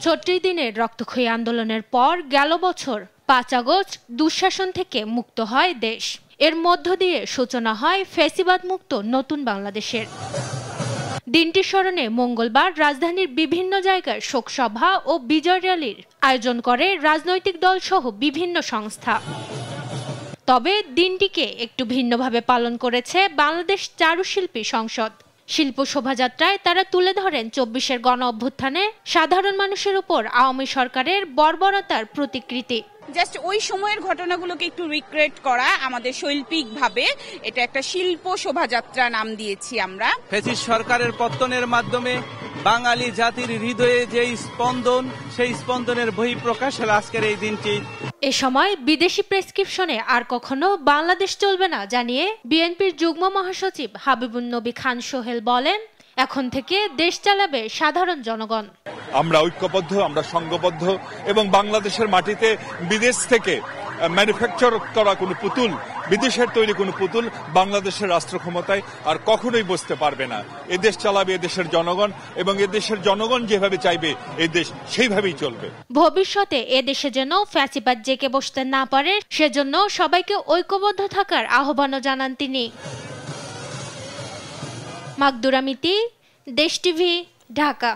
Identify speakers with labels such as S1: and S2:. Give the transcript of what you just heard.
S1: ৬৪ দিনের রক্তক্ষয়ী আন্দোলনের পর গেল বছর ৫ আগস্ট দুঃশাসন থেকে মুক্ত হয় দেশ। এর মধ্য দিয়ে সূচনা হয় ফ্যাসিবাদ মুক্ত নতুন বাংলাদেশের। দিনটির স্মরণে মঙ্গলবার রাজধানীর বিভিন্ন জায়গায় শোকসভা ও বিজয় র্যালির আয়োজন করে রাজনৈতিক দল সহ বিভিন্ন সংস্থা। তবে দিনটিকে একটু ভিন্নভাবে পালন করেছে বাংলাদেশ চারুশিল্পী সংসদ। শিল্প শোভাযাত্রায় তারা তুলে ধরেন ২৪-এর গণ অভ্যুত্থানে সাধারণ মানুষের উপর আওয়ামী সরকারের বর্বরতার প্রতিকৃতি।
S2: জাস্ট ওই সময়ের ঘটনাগুলোকে একটু রিক্রিয়েট করা, আমাদের শৈল্পিকভাবে এটা একটা শিল্প শোভাযাত্রা নাম দিয়েছি আমরা।
S3: ফ্যাসিস্ট সরকারের পতনের মাধ্যমে বাঙালি জাতির হৃদয়ে যে স্পন্দন, সেই স্পন্দনের বহিঃপ্রকাশ হল আজকের এই দিনটি।
S1: এ সময় বিদেশি প্রেসক্রিপশনে আর কখনো বাংলাদেশ চলবে না জানিয়ে বিএনপির যুগ্ম মহাসচিব হাবিবুন্নবী খান সোহেল বলেন, এখন থেকে দেশ চালাবে সাধারণ জনগণ।
S4: আমরা ঐক্যবদ্ধ, আমরা সংঘবদ্ধ এবং বাংলাদেশের মাটিতে বিদেশ থেকে ম্যানুফ্যাকচার করা কোনো পুতুল, বিদেশের তৈরি কোনো পুতুল বাংলাদেশের রাষ্ট্র ক্ষমতায় আর কখনোই বসতে পারবে না। এদেশ চালাবে এদেশের জনগণ এবং এদেশের জনগণ যেভাবে চাইবে এই দেশ সেইভাবেই চলবে।
S1: ভবিষ্যতে এদেশে যেন ফ্যাসিবাদ জেঁকে বসতে না পারে সেজন্য সবাইকে ঐক্যবদ্ধ থাকার আহ্বানও জানান তিনি। মাকদুরা মিতি, দেশ টিভি, ঢাকা।